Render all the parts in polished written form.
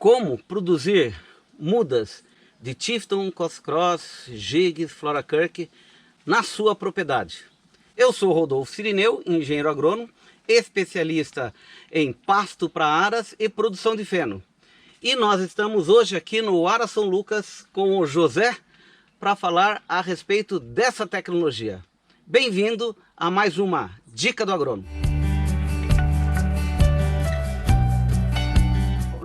como produzir mudas de Tifton, Cross, Gigs, Florakirk na sua propriedade. Eu sou Rodolfo Cirineu, engenheiro agrônomo, especialista em pasto para aras e produção de feno. E nós estamos hoje aqui no Ara São Lucas com o José para falar a respeito dessa tecnologia. Bem-vindo a mais uma Dica do Agrônomo.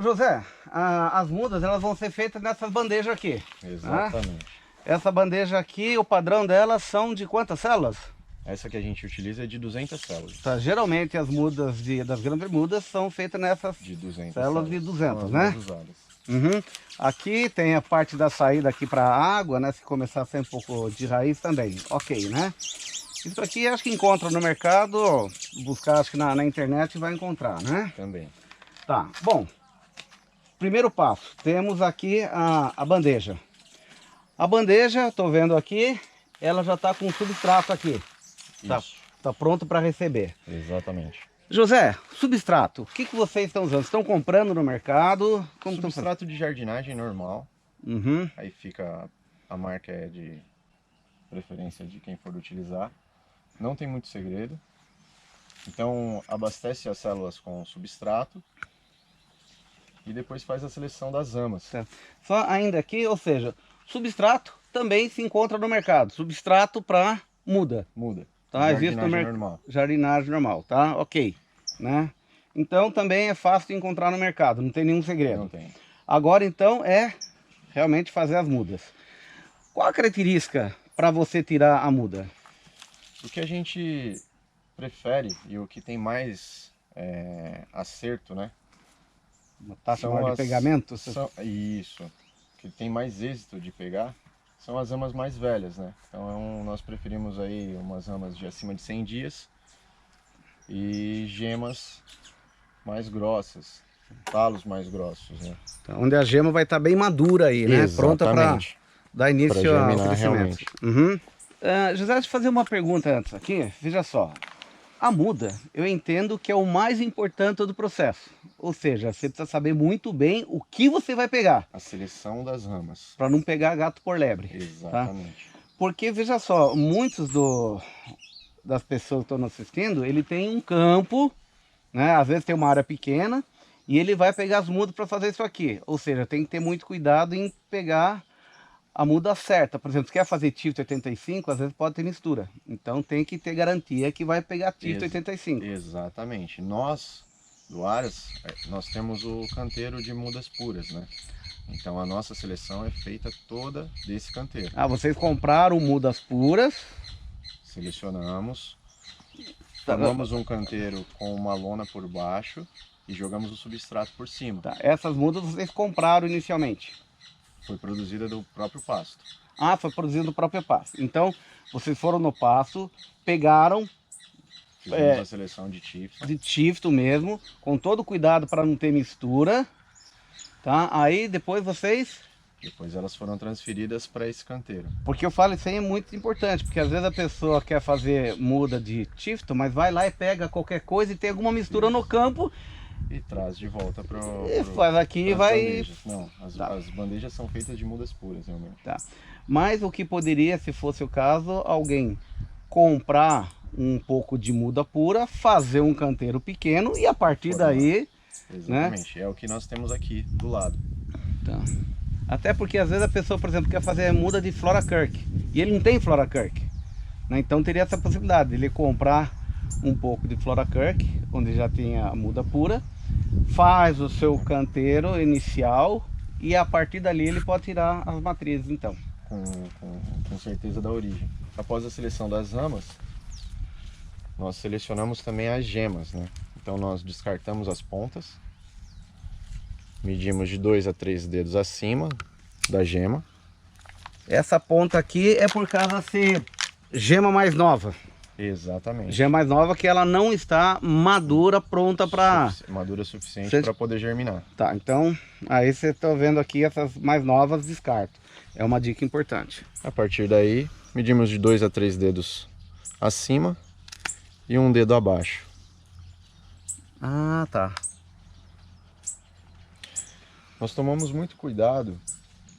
José, as mudas elas vão ser feitas nessas bandejas aqui. Exatamente. Essa bandeja aqui, o padrão delas são de quantas células? Essa que a gente utiliza é de 200 células. Tá, geralmente as mudas das grandes mudas são feitas nessas De 200 células de 200, né? Usadas. Uhum. Aqui tem a parte da saída aqui para a água, né? Se começar a ser um pouco de raiz também, ok, né? Isso aqui acho que encontra no mercado, buscar acho que na internet vai encontrar, né? Também. Tá, bom. Primeiro passo, temos aqui a bandeja. A bandeja, estou vendo aqui, ela já está com um substrato aqui. Tá pronto para receber. Exatamente. José, substrato, o que vocês estão usando? Estão comprando no mercado? Como Substrato de jardinagem normal. Uhum. Aí fica, a marca é de preferência de quem for utilizar. Não tem muito segredo. Então abastece as células com substrato e depois faz a seleção das amas. Certo. Só ainda aqui, ou seja, substrato também se encontra no mercado. Substrato para muda. Muda. Tá? Jardinagem normal. Jardinagem normal, tá? Ok. Né? Então também é fácil de encontrar no mercado, não tem nenhum segredo. Não tem. Agora então é realmente fazer as mudas. Qual a característica para você tirar a muda? O que a gente prefere e o que tem mais acerto, né? Uma taxa maior de pegamento? Isso. O que tem mais êxito de pegar são as amas mais velhas, né? Então nós preferimos aí umas amas de acima de 100 dias e gemas mais grossas, talos mais grossos, né? Então, onde a gema vai estar bem madura aí, né? Pronta para dar início ao crescimento. Uhum. José, deixa eu fazer uma pergunta antes aqui. Veja só, a muda eu entendo que é o mais importante do processo. Ou seja, você precisa saber muito bem o que você vai pegar. A seleção das ramas. Para não pegar gato por lebre. Exatamente. Tá? Porque, veja só, muitos das pessoas que estão nos assistindo, ele tem um campo, né? Às vezes tem uma área pequena, e ele vai pegar as mudas para fazer isso aqui. Ou seja, tem que ter muito cuidado em pegar a muda certa. Por exemplo, se quer fazer Tifton 85, às vezes pode ter mistura. Então tem que ter garantia que vai pegar Tifton 85. Exatamente. Nós, do Aras, nós temos o canteiro de mudas puras, né? Então a nossa seleção é feita toda desse canteiro. Vocês compraram mudas puras. Selecionamos, formamos um canteiro com uma lona por baixo e jogamos o substrato por cima. Tá. Essas mudas vocês compraram inicialmente? Foi produzida do próprio pasto. Foi produzido do próprio pasto. Então, vocês foram no pasto, pegaram... Fizemos a seleção de Tifton. De Tifton mesmo, com todo cuidado para não ter mistura. Tá? Aí depois vocês... Depois elas foram transferidas para esse canteiro. Porque eu falo, isso aí é muito importante, porque às vezes a pessoa quer fazer muda de Tifton, mas vai lá e pega qualquer coisa e tem alguma mistura no campo. E traz de volta para faz aqui e vai... bandejas. Não, as bandejas são feitas de mudas puras, realmente. Tá. Mas o que poderia, se fosse o caso, alguém comprar um pouco de muda pura, fazer um canteiro pequeno e a partir daí... Exatamente, né? É o que nós temos aqui do lado. Tá. Até porque às vezes a pessoa, por exemplo, quer fazer muda de Florakirk e ele não tem Florakirk, né? Então teria essa possibilidade de ele comprar um pouco de Florakirk, onde já tem a muda pura, faz o seu canteiro inicial e a partir dali ele pode tirar as matrizes, então. Com certeza da origem. Após a seleção das ramas, nós selecionamos também as gemas, né? Então nós descartamos as pontas, medimos de 2 a 3 dedos acima da gema. Essa ponta aqui é por causa de ser gema mais nova. Exatamente. Gema mais nova que ela não está madura, pronta para... Madura suficiente para poder germinar. Tá, então aí você está vendo aqui essas mais novas, descarto. É uma dica importante. A partir daí, medimos de 2 a 3 dedos acima e um dedo abaixo. Tá. Nós tomamos muito cuidado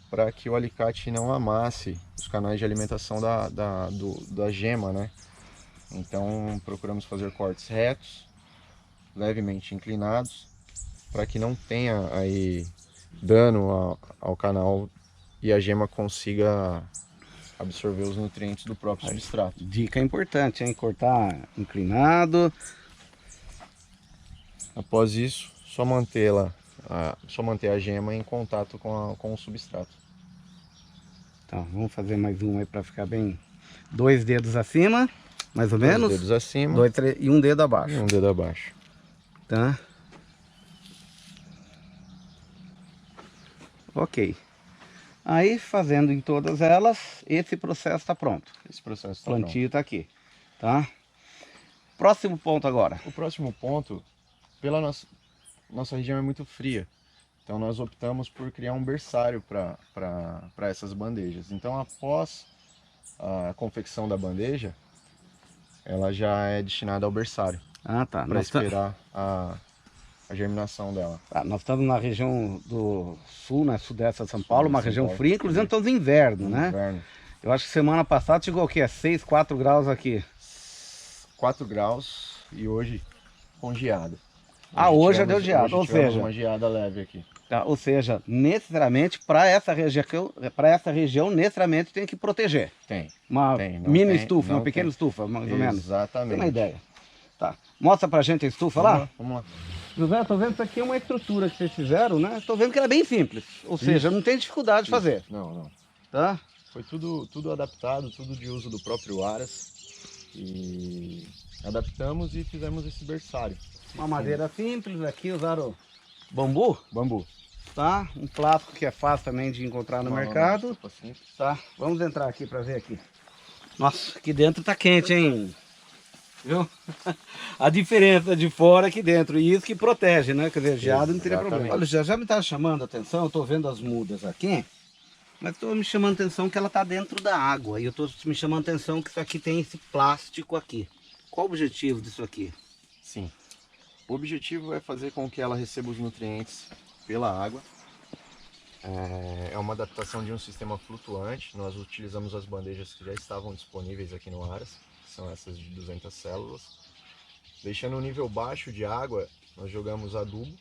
para que o alicate não amasse os canais de alimentação da gema, né? Então procuramos fazer cortes retos, levemente inclinados, para que não tenha aí dano ao canal e a gema consiga absorver os nutrientes do próprio substrato. Dica importante, hein? Cortar inclinado. Após isso, só manter a gema em contato com o substrato. Então, vamos fazer mais um aí para ficar bem. 2 dedos acima, mais ou menos. 2 dedos acima. 2, 3 e 1 dedo abaixo. E 1 dedo abaixo. Tá? Ok. Aí, fazendo em todas elas, esse processo está pronto. Esse processo O está pronto. plantio está aqui. Tá? Próximo ponto agora. O próximo ponto, pela nossa região é muito fria. Então nós optamos por criar um berçário para essas bandejas. Então após a confecção da bandeja, ela já é destinada ao berçário, Ah, tá. para esperar a germinação dela. Nós estamos na região do sul, né, sudeste de São Paulo, de uma São região Paulo, fria, inclusive estamos em inverno, No né? inverno. Eu acho que semana passada chegou o quê? 6, 4 graus aqui. 4 graus e hoje com geada. Hoje já deu geada, ou tivemos seja, uma geada leve aqui. tá? Ou seja, necessariamente para essa região, necessariamente tem que proteger. Tem. Uma Tem, não mini tem, estufa, uma não pequena tem. estufa, mais ou menos. Tem Exatamente. uma ideia. Tá. Mostra pra gente a estufa lá. Vamos lá. José, tô vendo que isso aqui é uma estrutura que vocês fizeram, né? Tô vendo que ela é bem simples. Ou seja, não tem dificuldade de fazer. Não. Tá? Foi tudo adaptado, tudo de uso do próprio Aras. E adaptamos e fizemos esse berçário. Uma madeira simples, aqui usaram bambu, Bambu. tá? Um plástico que é fácil também de encontrar no Uma mercado. estufa simples. Tá, vamos entrar aqui pra ver aqui. Nossa, aqui dentro tá quente, hein? Viu? A diferença de fora aqui dentro, e isso que protege, né? Quer dizer, geado não teria Exatamente. problema. Olha, já me tá chamando a atenção, eu tô vendo as mudas aqui, mas tô me chamando a atenção que ela tá dentro da água, e eu tô me chamando a atenção que isso aqui tem esse plástico aqui. Qual o objetivo disso aqui? Sim. O objetivo é fazer com que ela receba os nutrientes pela água. É uma adaptação de um sistema flutuante. Nós utilizamos as bandejas que já estavam disponíveis aqui no Aras, que são essas de 200 células. Deixando o nível baixo de água, nós jogamos adubo.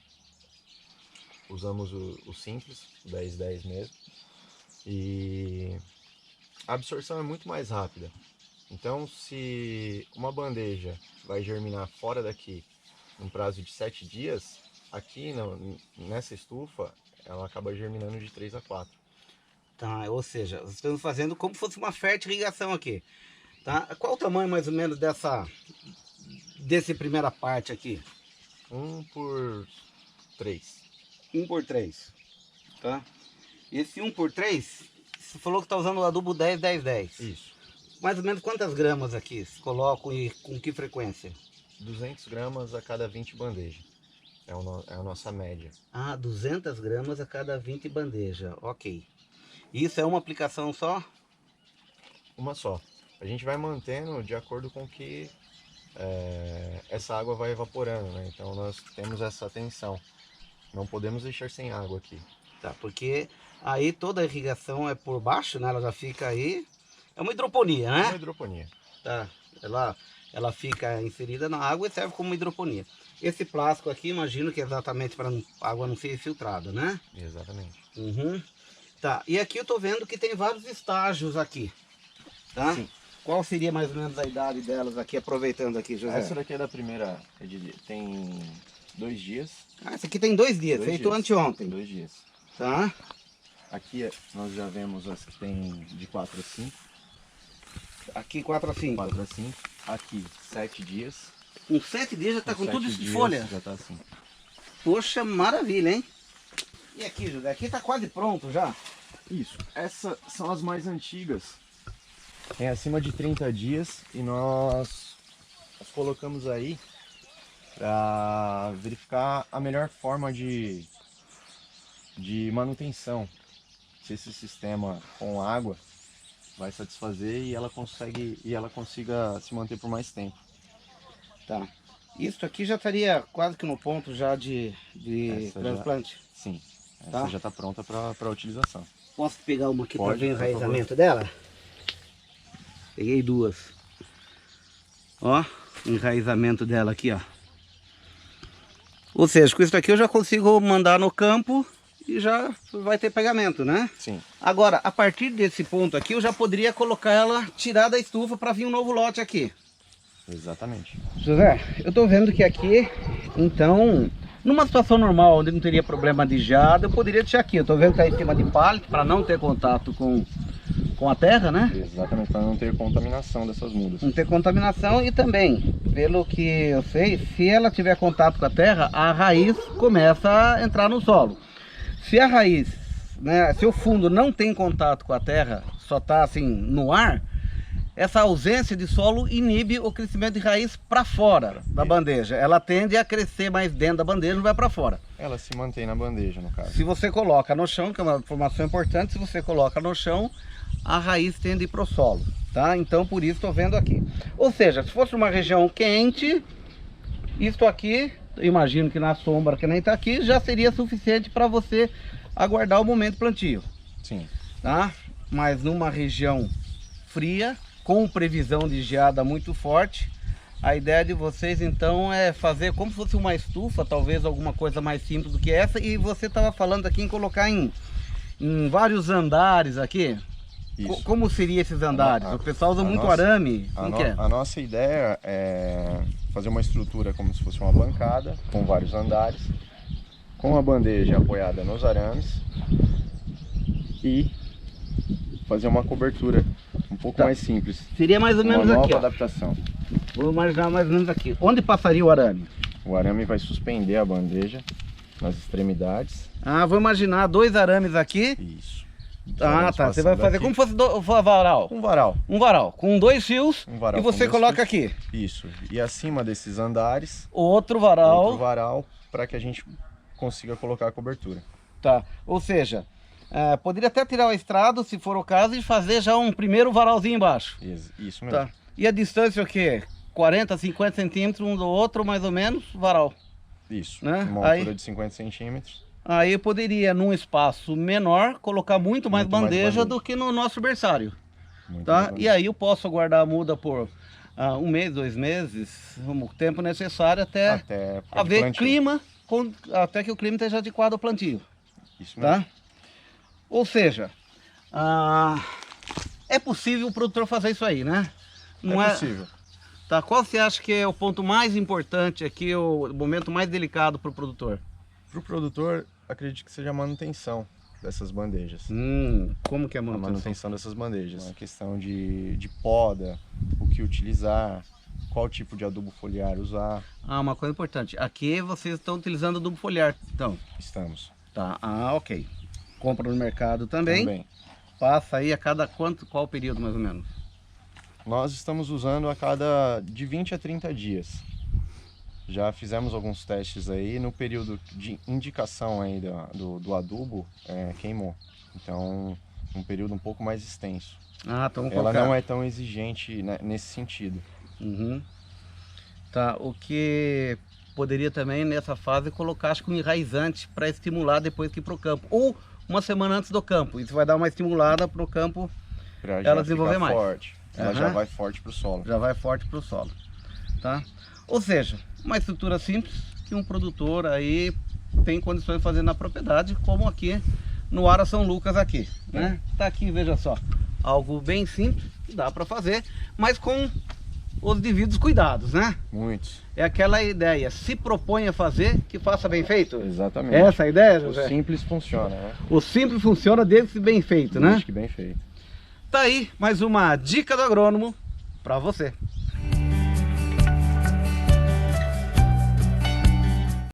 Usamos o simples, o 10-10 mesmo. E a absorção é muito mais rápida. Então, se uma bandeja vai germinar fora daqui num prazo de 7 dias, aqui nessa estufa, ela acaba germinando de 3 a 4. Tá, ou seja, estamos fazendo como se fosse uma fertilização aqui. Tá? Qual o tamanho mais ou menos desse primeira parte aqui? 1 por 3. 1 por 3. Tá? Esse 1 por 3, você falou que está usando o adubo 10-10-10. Isso. Mais ou menos quantas gramas aqui se colocam e com que frequência? 200 gramas a cada 20 bandejas. É a nossa média. 200 gramas a cada 20 bandeja. Ok. Isso é uma aplicação só? Uma só. A gente vai mantendo de acordo com que essa água vai evaporando, né? Então nós temos essa atenção. Não podemos deixar sem água aqui. Tá, porque aí toda a irrigação é por baixo, né? Ela já fica aí. É uma hidroponia, né? Uma hidroponia. Tá. Ela fica inserida na água e serve como hidroponia. Esse plástico aqui, imagino que é exatamente para a água não ser filtrada, né? Exatamente. Uhum. Tá, e aqui eu tô vendo que tem vários estágios aqui, tá? Sim. Qual seria mais ou menos a idade delas aqui, aproveitando aqui, José? Essa daqui é da primeira, tem 2 dias. Essa aqui tem 2 dias, 2 feito dias. anteontem, 2 dias. tá? Aqui nós já vemos as que tem de 4 a 5. Aqui 4 a 5. 4 a 5. Aqui 7 dias. Com 7 dias já tá com tudo 7 isso de dias folha? Já tá assim. Poxa, maravilha, hein? E aqui, José, aqui tá quase pronto já. Isso. Essas são as mais antigas. Tem acima de 30 dias e nós colocamos aí para verificar a melhor forma de manutenção. Se esse sistema com água vai satisfazer e ela consiga se manter por mais tempo. Tá. Isso aqui já estaria quase que no ponto já de Essa transplante. Sim. Tá. Essa já está pronta para utilização. Posso pegar uma aqui para Pode, ver o por favor. enraizamento dela? Peguei duas. Ó, o enraizamento dela aqui, ó. Ou seja, com isso aqui eu já consigo mandar no campo e já vai ter pegamento, né? Sim. Agora, a partir desse ponto aqui, eu já poderia colocar ela, tirar da estufa para vir um novo lote aqui. Exatamente. José, eu tô vendo que aqui, então, numa situação normal, onde não teria problema de geada, eu poderia deixar aqui. Eu tô vendo que tá em cima de pallet, para não ter contato com a terra, né? Exatamente, para não ter contaminação dessas mudas. Não ter contaminação e também, pelo que eu sei, se ela tiver contato com a terra, a raiz começa a entrar no solo. Se a raiz, né, se o fundo não tem contato com a terra, só tá assim no ar, essa ausência de solo inibe o crescimento de raiz para fora da bandeja. Ela tende a crescer mais dentro da bandeja, não vai para fora. Ela se mantém na bandeja, no caso. Se você coloca no chão, que é uma informação importante, se você coloca no chão, a raiz tende a ir para o solo, tá? Então por isso estou vendo aqui. Ou seja, se fosse uma região quente, isto aqui, eu imagino que na sombra que nem está aqui, já seria suficiente para você aguardar o momento do plantio, Sim. tá? Mas numa região fria, com previsão de geada muito forte, a ideia de vocês então é fazer como se fosse uma estufa, talvez alguma coisa mais simples do que essa, e você estava falando aqui em colocar em vários andares aqui. Isso. Como seria esses andares? O pessoal usa muito nossa- arame. Como que é? A nossa ideia é fazer uma estrutura como se fosse uma bancada, com vários andares, com a bandeja apoiada nos arames e fazer uma cobertura um pouco Tá. mais simples. Seria mais ou Uma menos nova aqui, ó. adaptação. Vou imaginar mais ou menos aqui. Onde passaria o arame? O arame vai suspender a bandeja nas extremidades. Ah, vou imaginar dois arames aqui. Isso. Ah, tá. Você vai fazer como se fosse um varal. um varal. Um varal, com dois fios Um varal e com você dois coloca fios. aqui Isso. E acima desses andares, outro varal. outro varal para que a gente consiga colocar a cobertura. Tá. Ou seja, poderia até tirar o estrado, se for o caso, e fazer já um primeiro varalzinho embaixo. Isso mesmo. Tá. E a distância o quê? 40, 50 centímetros um do outro, mais ou menos, varal. Isso. Né? Uma Aí- altura de 50 centímetros. Aí eu poderia, num espaço menor, colocar muito mais Muito mais bandeja bandeja. do que no nosso berçário. Muito Tá? mais E aí eu posso guardar a muda por um mês, 2 meses, o tempo necessário até até haver plantio. clima, até que o clima esteja adequado ao plantio. Isso mesmo. Tá? Ou seja, é possível o produtor fazer isso aí, né? Não É possível. Tá? Qual você acha que é o ponto mais importante aqui, o momento mais delicado para o produtor? Para o produtor, acredito que seja a manutenção dessas bandejas. Como que é a A manutenção? manutenção dessas bandejas. Uma questão de poda, o que utilizar, qual tipo de adubo foliar usar. Uma coisa importante. Aqui vocês estão utilizando adubo foliar, então. Estamos. Tá, ok. Compra no mercado também. Também. Passa aí a cada qual período mais ou menos? Nós estamos usando a cada de 20 a 30 dias. Já fizemos alguns testes aí, no período de indicação aí do adubo, queimou. Então, um período um pouco mais extenso. Então vamos Ela colocar. não é tão exigente, né, nesse sentido. Uhum. Tá, o que poderia também nessa fase colocar acho que um enraizante para estimular depois que ir para o campo. Ou uma semana antes do campo. Isso vai dar uma estimulada para o campo, Pra ela já desenvolver ficar mais. forte. Ela já Aham. vai forte pro solo. já vai forte para o solo. Tá? Ou seja, uma estrutura simples que um produtor aí tem condições de fazer na propriedade, como aqui no Ara São Lucas aqui, né? Tá aqui, veja só, algo bem simples, que dá para fazer, mas com os devidos cuidados, né? Muitos. É aquela ideia, se propõe a fazer, que faça bem feito. Exatamente. Essa é a ideia, O José? simples funciona, né? O simples funciona desde que bem feito, né? Acho que bem feito. Tá aí mais uma dica do agrônomo para você.